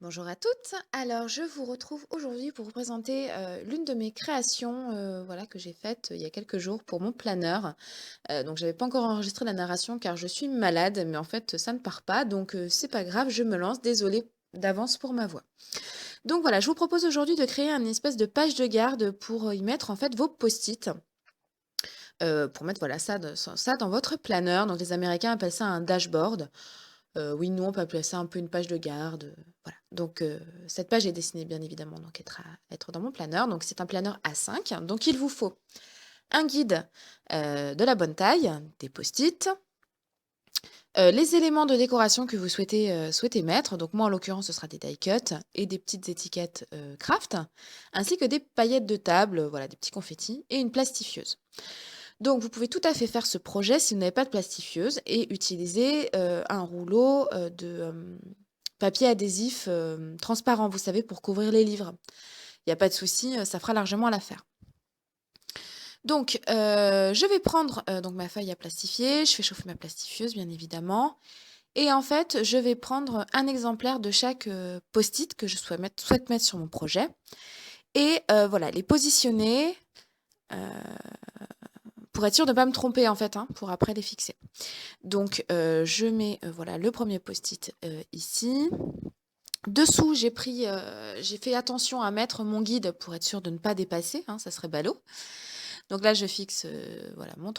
Bonjour à toutes. Alors, je vous retrouve aujourd'hui pour vous présenter l'une de mes créations voilà, que j'ai faite il y a quelques jours pour mon planeur. Donc, j'avais pas encore enregistré la narration car je suis malade, mais en fait, ça ne part pas. Donc, c'est pas grave, je me lance. Désolée d'avance pour ma voix. Donc, voilà, je vous propose aujourd'hui de créer une espèce de page de garde pour y mettre en fait vos post-it. Pour mettre voilà, ça dans votre planeur. Donc, les Américains appellent ça un dashboard. Oui, nous, on peut appeler ça un peu une page de garde, voilà. Donc cette page est destinée bien évidemment donc être dans mon planeur. Donc c'est un planeur A5. Donc il vous faut un guide, de la bonne taille, des post-it, les éléments de décoration que vous souhaitez mettre. Donc moi, en l'occurrence, ce sera des die cuts et des petites étiquettes, craft, ainsi que des paillettes de table, voilà, des petits confettis et une plastifieuse. Donc vous pouvez tout à fait faire ce projet si vous n'avez pas de plastifieuse et utiliser, un rouleau, papier adhésif, transparent, vous savez, pour couvrir les livres. Il y a pas de souci, ça fera largement l'affaire. Donc, je vais prendre, donc ma feuille à plastifier, je fais chauffer ma plastifieuse bien évidemment et en fait, je vais prendre un exemplaire de chaque, post-it que je souhaite mettre sur mon projet et voilà, les positionner, heu, pour être sûre de ne pas me tromper en fait, hein, pour après les fixer. Donc, je mets, voilà le premier post-it, ici. Dessous, j'ai fait attention à mettre mon guide pour être sûre de ne pas dépasser, hein, ça serait ballot. Donc là, je fixe, voilà mon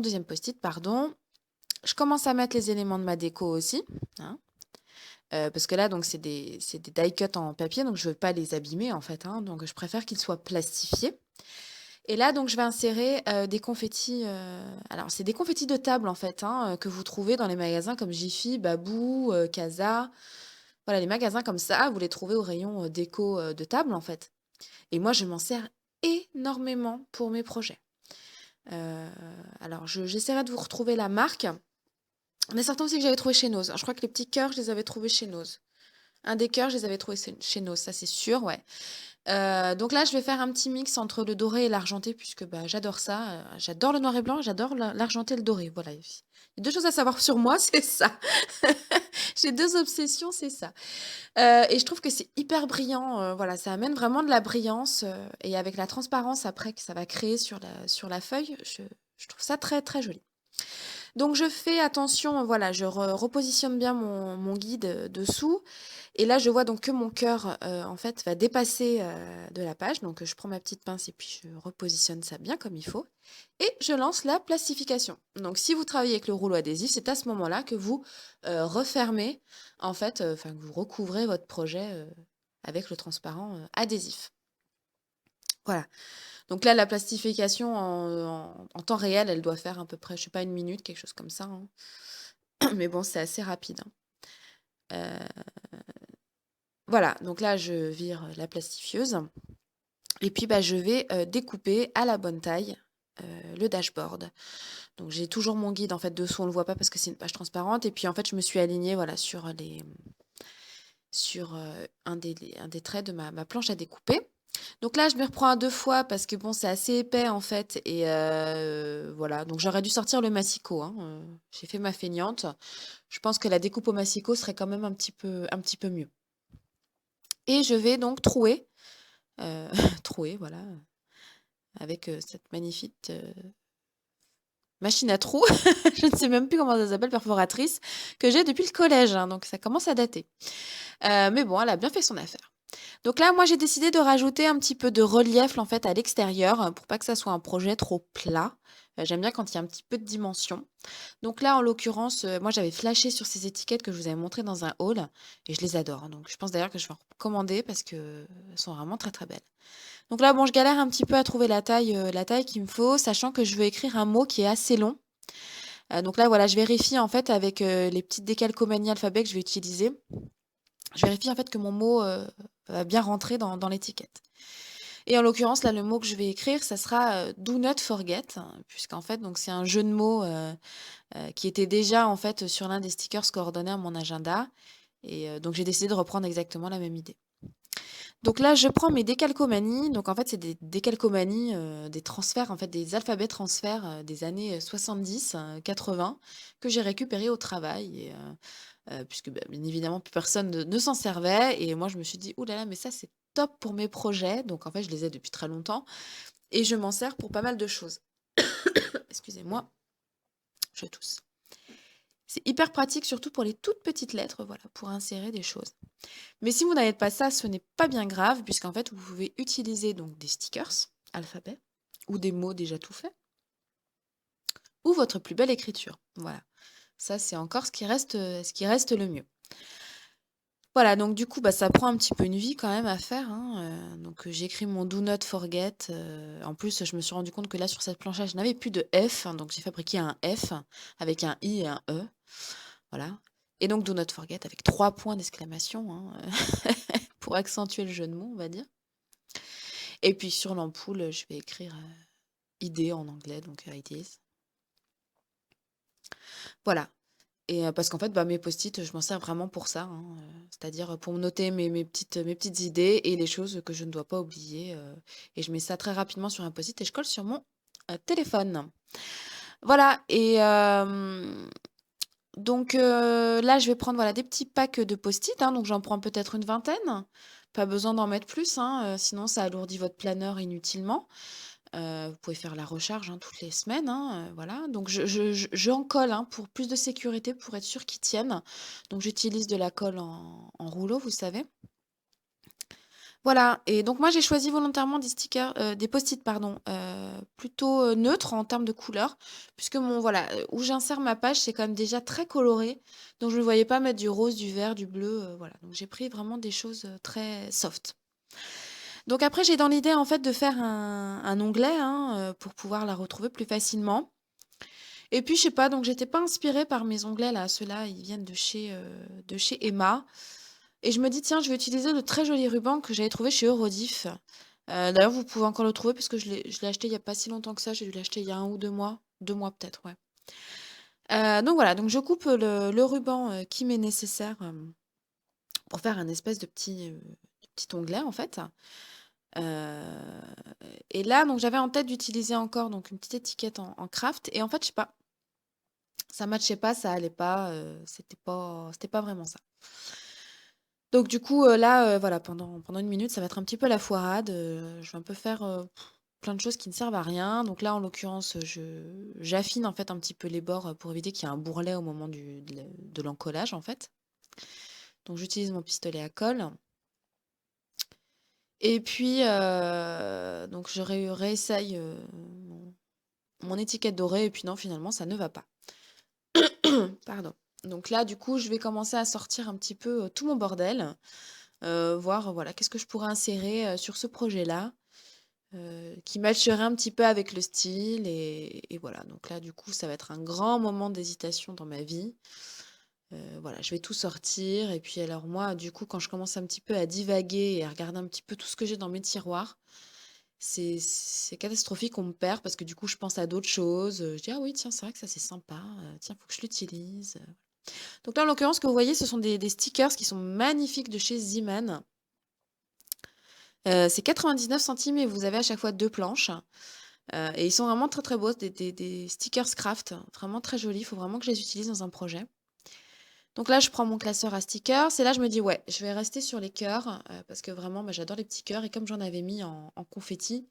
deuxième post-it, pardon. Je commence à mettre les éléments de ma déco aussi, hein, parce que là, donc c'est des die cut en papier, donc je veux pas les abîmer en fait, hein, donc je préfère qu'ils soient plastifiés. Et là, donc je vais insérer, des confettis, alors c'est des confettis de table en fait, hein, que vous trouvez dans les magasins comme Jiffy, Babou, Casa. Voilà, les magasins comme ça, vous les trouvez au rayon, déco, de table, en fait. Et moi, je m'en sers énormément pour mes projets. Heu, alors j'essaierai de vous retrouver la marque. Mais certains aussi que j'avais trouvé chez Nose. Je crois que les petits cœurs, je les avais trouvés chez Nose. Un des cœurs, je les avais trouvés chez Nose, ça c'est sûr, ouais. Donc là, je vais faire un petit mix entre le doré et l'argenté puisque, bah, j'adore ça, j'adore le noir et blanc, j'adore l'argenté et le doré, voilà. Il y a 2 choses à savoir sur moi, c'est ça. J'ai 2 obsessions, c'est ça. Et je trouve que c'est hyper brillant, voilà, ça amène vraiment de la brillance, et avec la transparence après que ça va créer sur la feuille, je trouve ça très, très joli. Donc je fais attention, voilà, je repositionne bien mon guide, dessous et là je vois donc que mon cœur, en fait va dépasser, de la page donc je prends ma petite pince et puis je repositionne ça bien comme il faut et je lance la plastification. Donc si vous travaillez avec le rouleau adhésif, c'est à ce moment-là que vous, refermez en fait, enfin que vous recouvrez votre projet, avec le transparent, adhésif. Voilà. Donc là, la plastification en temps réel, elle doit faire à peu près, je sais pas, 1 minute, quelque chose comme ça, hein. Mais bon, c'est assez rapide, hein. Voilà, donc là, je vire la plastifieuse et puis, bah, je vais, découper à la bonne taille, le dashboard. Donc j'ai toujours mon guide, en fait, dessous, on le voit pas parce que c'est une page transparente et puis, en fait, je me suis alignée, voilà, sur, un des traits de ma planche à découper. Donc là, je m'y reprends à 2 fois parce que bon, c'est assez épais en fait et voilà, donc j'aurais dû sortir le massicot, hein, j'ai fait ma feignante. Je pense que la découpe au massicot serait quand même un petit peu mieux et je vais donc trouer, heu, trouer voilà, avec, cette magnifique, machine à trous, je ne sais même plus comment ça s'appelle, perforatrice, que j'ai depuis le collège, hein, donc ça commence à dater. Mais bon, elle a bien fait son affaire. Donc là, moi, j'ai décidé de rajouter un petit peu de relief, en fait, à l'extérieur, pour pas que ça soit un projet trop plat. J'aime bien quand il y a un petit peu de dimension. Donc là, en l'occurrence, moi, j'avais flashé sur ces étiquettes que je vous avais montrées dans un haul et je les adore, hein. Donc je pense d'ailleurs que je vais en commander parce qu'elles sont vraiment très, très belles. Donc là, bon, je galère un petit peu à trouver la taille qu'il me faut, sachant que je veux écrire un mot qui est assez long. Donc là, voilà, je vérifie, en fait, avec, les petites décalcomanies alphabet que je vais utiliser. Je vérifie, en fait, que mon mot, va bien rentrer dans l'étiquette. Et en l'occurrence, là, le mot que je vais écrire, ça sera, do not forget, hein, puisqu'en fait, donc c'est un jeu de mots, qui était déjà, en fait, sur l'un des stickers coordonnés à mon agenda et donc j'ai décidé de reprendre exactement la même idée. Donc là, je prends mes décalcomanies. Donc en fait, c'est des décalcomanies, des transferts, en fait, des alphabets transferts des années 70, 80, que j'ai récupérés au travail. Puisque bah, bien évidemment, plus personne ne s'en servait. Et moi, je me suis dit, ouh là là, mais ça, c'est top pour mes projets. Donc en fait, je les ai depuis très longtemps. Et je m'en sers pour pas mal de choses. Excusez-moi, je tousse. C'est hyper pratique, surtout pour les toutes petites lettres, voilà, pour insérer des choses. Mais si vous n'avez pas ça, ce n'est pas bien grave, puisqu'en fait, vous pouvez utiliser donc des stickers, alphabet, ou des mots déjà tout faits, ou votre plus belle écriture. Voilà. Ça, c'est encore ce qui reste le mieux. Voilà, donc du coup, bah, ça prend un petit peu une vie quand même à faire, hein, donc j'écris mon do not forget, en plus, je me suis rendu compte que là, sur cette planchette, je n'avais plus de F, hein, donc j'ai fabriqué un F avec un I et un E, voilà, et donc do not forget avec 3 points d'exclamation, hein, pour accentuer le jeu de mots, on va dire. Et puis sur l'ampoule, je vais écrire, idée en anglais, donc ideas. Voilà. Et parce qu'en fait, bah, mes post-it, je m'en sers vraiment pour ça, hein, c'est-à-dire pour noter mes petites idées et les choses que je ne dois pas oublier, et je mets ça très rapidement sur un post-it et je colle sur mon, téléphone. Voilà et donc là, je vais prendre, voilà, des petits packs de post-it, hein, donc j'en prends peut-être une vingtaine. Pas besoin d'en mettre plus, hein, sinon ça alourdit votre planeur inutilement. Vous pouvez faire la recharge, hein, toutes les semaines, hein, voilà. Donc j'en colle, hein, pour plus de sécurité, pour être sûre qu'ils tiennent. Donc j'utilise de la colle en rouleau, vous savez. Voilà et donc moi j'ai choisi volontairement des stickers, des post-it pardon, plutôt, neutres en termes de couleurs puisque mon voilà, où j'insère ma page, c'est quand même déjà très coloré. Donc je ne voyais pas mettre du rose, du vert, du bleu, voilà. Donc j'ai pris vraiment des choses, très soft. Donc après, j'ai dans l'idée, en fait, de faire un onglet, hein, pour pouvoir la retrouver plus facilement. Et puis, je sais pas, donc j'étais pas inspirée par mes onglets là, ceux-là, ils viennent de chez Emma. Et je me dis, tiens, je vais utiliser le très joli ruban que j'avais trouvé chez Eurodif. D'ailleurs, vous pouvez encore le trouver parce que je l'ai acheté il y a pas si longtemps que ça. J'ai dû l'acheter il y a 1 ou 2 mois. 2 mois peut-être, ouais. Donc voilà, donc je coupe le ruban qui m'est nécessaire pour faire un espèce de petit onglet en fait. Heu et là, donc j'avais en tête d'utiliser encore donc une petite étiquette en craft et en fait, je sais pas, ça matchait pas, ça allait pas, c'était pas vraiment ça. Donc du coup, là, voilà, pendant 1 minute, ça va être un petit peu la foirade, je vais un peu faire, plein de choses qui ne servent à rien. Donc là, en l'occurrence, j'affine, en fait, un petit peu les bords, pour éviter qu'il y ait un bourrelet au moment de l'encollage, en fait. Donc j'utilise mon pistolet à colle et puis, donc je réessaye, mon étiquette dorée et puis non, finalement, ça ne va pas. Pardon. Donc là, du coup, je vais commencer à sortir un petit peu, tout mon bordel, voir, voilà, qu'est-ce que je pourrais insérer, sur ce projet-là, qui matcherait un petit peu avec le style et voilà. Donc là, du coup, ça va être un grand moment d'hésitation dans ma vie. Voilà, je vais tout sortir et puis alors moi, du coup, quand je commence un petit peu à divaguer et à regarder un petit peu tout ce que j'ai dans mes tiroirs, c'est catastrophique, on me perd parce que du coup, je pense à d'autres choses, je dis: «Ah oui, tiens, c'est vrai que ça, c'est sympa, tiens, faut que je l'utilise», Donc là, en l'occurrence, ce que vous voyez, ce sont des stickers qui sont magnifiques de chez Zeeman. C'est 99 centimes et vous avez à chaque fois 2 planches, et ils sont vraiment très, très beaux, des stickers craft, vraiment très jolis. Il faut vraiment que je les utilise dans un projet. Donc là, je prends mon classeur à stickers et là, je me dis: «Ouais, je vais rester sur les cœurs», parce que vraiment, bah, j'adore les petits cœurs et comme j'en avais mis en confetti,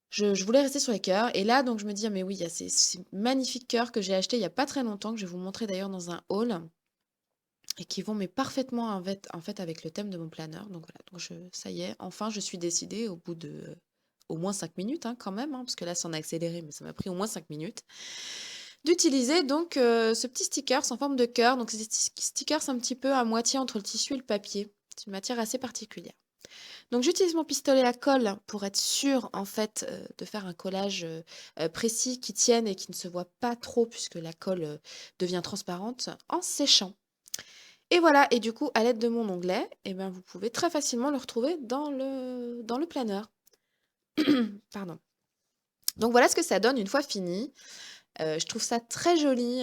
je voulais rester sur les cœurs et là, donc je me dis: «Ah mais oui, il y a ces magnifiques cœurs que j'ai achetés il y a pas très longtemps, que je vais vous montrer d'ailleurs dans un haul et qui vont mais parfaitement en fait avec le thème de mon planeur». Donc voilà, donc ça y est, enfin, je suis décidée au bout de, au moins 5 minutes, hein, quand même, hein, parce que là, ça en a accéléré, mais ça m'a pris au moins 5 minutes, d'utiliser donc ce petit stickers en forme de cœur. Donc c'est des stickers un petit peu à moitié entre le tissu et le papier. C'est une matière assez particulière. Donc j'utilise mon pistolet à colle pour être sûre en fait, de faire un collage, précis qui tienne et qui ne se voit pas trop puisque la colle, devient transparente en séchant. Et voilà et du coup à l'aide de mon onglet et ben, vous pouvez très facilement le retrouver dans le planeur. Pardon. Donc voilà ce que ça donne une fois fini. Je trouve ça très joli,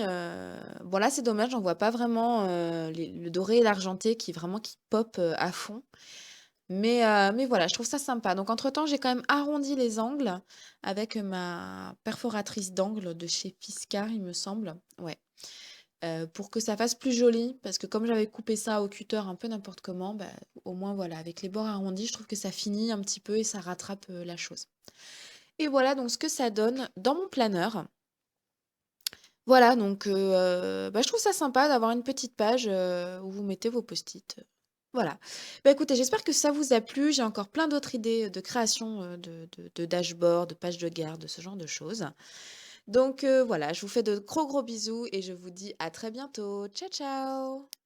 bon là c'est dommage, on voit pas vraiment, le doré et l'argenté qui vraiment qui pop, à fond. Mais voilà, je trouve ça sympa. Donc entre-temps, j'ai quand même arrondi les angles avec ma perforatrice d'angles de chez Fiskars, il me semble. Ouais, pour que ça fasse plus joli parce que comme j'avais coupé ça au cutter un peu n'importe comment, bah, au moins voilà, avec les bords arrondis, je trouve que ça finit un petit peu et ça rattrape, la chose. Et voilà donc ce que ça donne dans mon planeur. Voilà donc bah, je trouve ça sympa d'avoir une petite page, où vous mettez vos post-it, voilà. Bah, écoutez, j'espère que ça vous a plu. J'ai encore plein d'autres idées, de création, de dashboard, de pages de garde, ce genre de choses. Donc voilà, je vous fais de gros, gros bisous et je vous dis à très bientôt. Ciao, ciao!